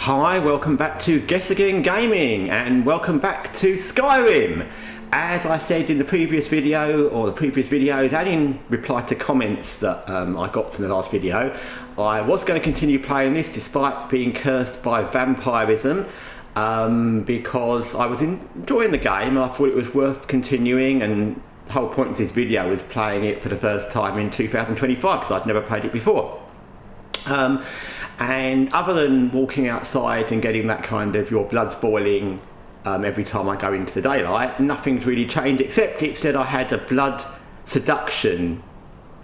Hi, welcome back to Guessagaingaming and welcome back to Skyrim. As I said in the previous video, or the previous videos, and in reply to comments that I got from the last video, I was going to continue playing this despite being cursed by vampirism, because I was enjoying the game and I thought it was worth continuing, and the whole point of this video was playing it for the first time in 2025 because I'd never played it before. And other than walking outside and getting that kind of your blood's boiling every time I go into the daylight, nothing's really changed, except it said I had a blood seduction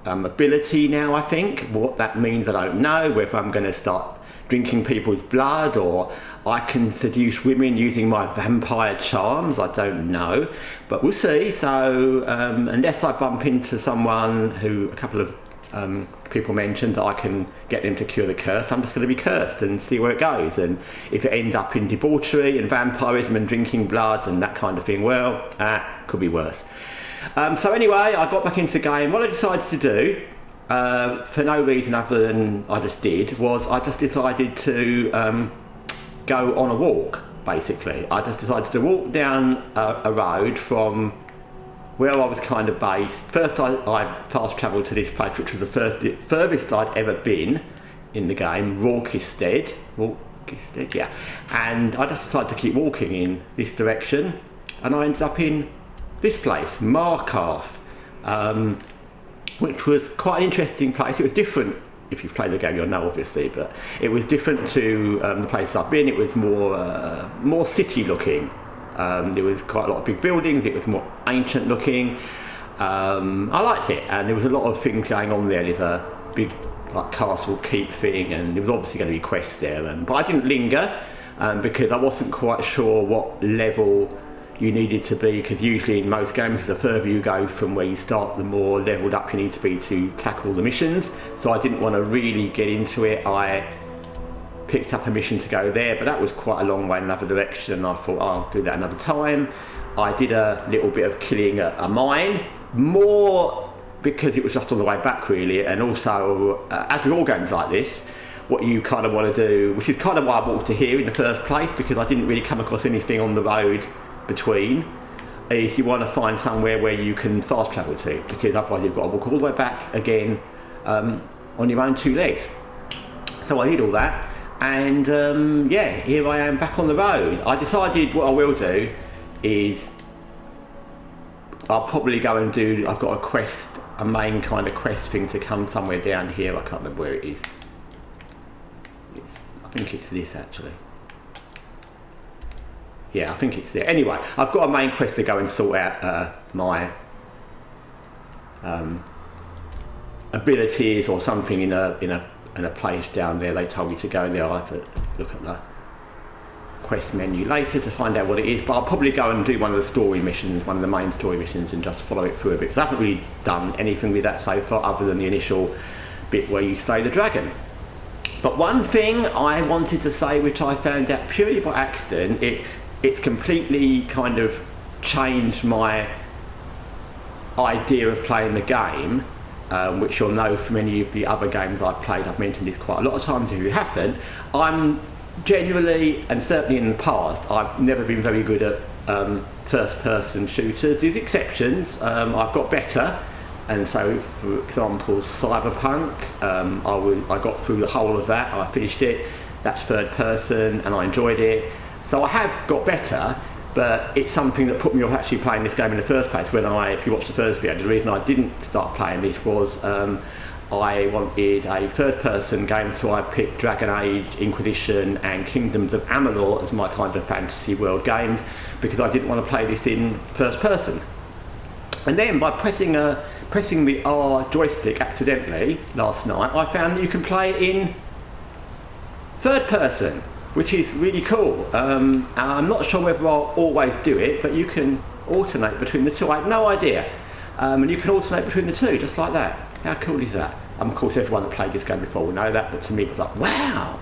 ability now, I think. What that means I don't know, whether I'm going to start drinking people's blood or I can seduce women using my vampire charms, I don't know, but we'll see. So unless I bump into someone who a couple of people mentioned that I can get them to cure the curse, I'm just going to be cursed and see where it goes. And if it ends up in debauchery and vampirism and drinking blood and that kind of thing, well, could be worse. So anyway, I got back into the game. What I decided to do, for no reason other than I just did, was I just decided to go on a walk, basically. I just decided to walk down a road from where I was kind of based. First I fast travelled to this place, which was the furthest I'd ever been in the game, Rorkisted, yeah. And I just decided to keep walking in this direction, and I ended up in this place, Markarth, which was quite an interesting place. It was different. If you've played the game, you'll know, obviously, but it was different to the place I've been. It was more city looking. There was quite a lot of big buildings. It was more ancient looking. I liked it, and there was a lot of things going on there. There's a big castle keep thing, and there was obviously going to be quests there. But I didn't linger because I wasn't quite sure what level you needed to be, because usually in most games the further you go from where you start, the more leveled up you need to be to tackle the missions. So I didn't want to really get into it. I picked up a mission to go there, but that was quite a long way in another direction, and I thought, I'll do that another time. I did a little bit of killing a mine, more because it was just on the way back really, and also as with all games like this, what you kind of want to do, which is kind of why I walked to here in the first place, because I didn't really come across anything on the road between, is you want to find somewhere where you can fast travel to, because otherwise you've got to walk all the way back again on your own two legs. So I did all that. And yeah, here I am back on the road. I decided what I will do is I'll probably go and do, I've got a quest, a main kind of quest thing to come somewhere down here. I can't remember where it is. I think it's this actually. Yeah, I think it's there. Anyway, I've got a main quest to go and sort out my abilities or something in a place down there. They told me to go there. I'll have to look at the quest menu later to find out what it is, but I'll probably go and do one of the story missions, one of the main story missions, and just follow it through a bit, because I haven't really done anything with that so far other than the initial bit where you slay the dragon. But one thing I wanted to say, which I found out purely by accident, it's completely kind of changed my idea of playing the game, which you'll know from any of the other games I've played. I've mentioned this quite a lot of times. If you haven't, I'm generally, and certainly in the past, I've never been very good at first-person shooters. There's exceptions. I've got better, and so, for example, Cyberpunk, I got through the whole of that. I finished it. That's third-person, and I enjoyed it. So I have got better, but it's something that put me off actually playing this game in the first place. If you watch the first video, the reason I didn't start playing this was I wanted a third-person game, so I picked Dragon Age, Inquisition and Kingdoms of Amalur as my kind of fantasy world games, because I didn't want to play this in first person. And then by pressing the R joystick accidentally last night, I found that you can play it in third person, which is really cool. I'm not sure whether I'll always do it, but you can alternate between the two. I have no idea. And you can alternate between the two, just like that. How cool is that? Of course, everyone that played this game before will know that, but to me it was like, wow.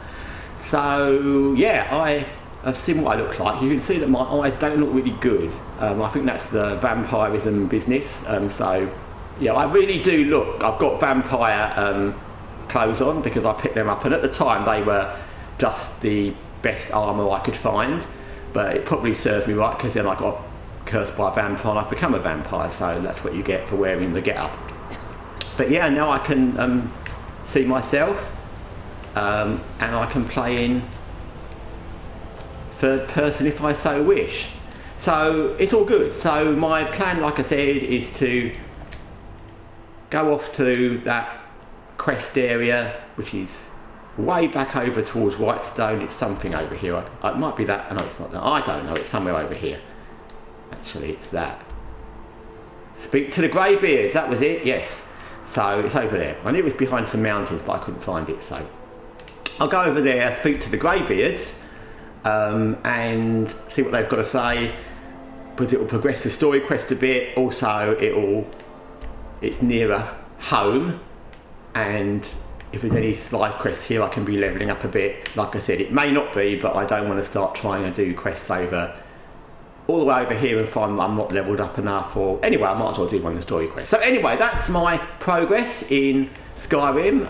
So yeah, I have seen what I look like. You can see that my eyes don't look really good. I think that's the vampirism business. So yeah, I really do look. I've got vampire clothes on because I picked them up, and at the time they were just the best armour I could find, but it probably serves me right, because then I got cursed by a vampire and I've become a vampire, so that's what you get for wearing the get-up. But yeah, now I can see myself, and I can play in third person if I so wish. So it's all good. So my plan, like I said, is to go off to that quest area, which is way back over towards Whitestone. It's something over here. It might be that. No, it's not that. I don't know. It's somewhere over here. Actually, it's that. Speak to the Greybeards. That was it. Yes. So it's over there. I knew it was behind some mountains, but I couldn't find it. So I'll go over there, speak to the Greybeards, and see what they've got to say. Because it will progress the story quest a bit. Also, it's nearer home, and if there's any side quests here, I can be levelling up a bit. Like I said, it may not be, but I don't want to start trying to do quests all the way over here and find I'm not levelled up enough, or anyway, I might as well do one of the story quests. So anyway, that's my progress in Skyrim.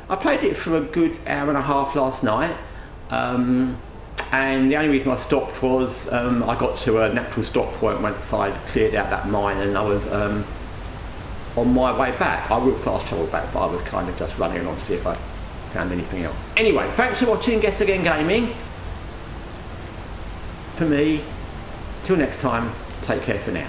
I played it for a good hour and a half last night, and the only reason I stopped was I got to a natural stop point once I cleared out that mine, and I was on my way back. I will fast travel back, but I was kind of just running along to see if I found anything else. Anyway, thanks for watching Guessagaingaming. For me, till next time, take care for now.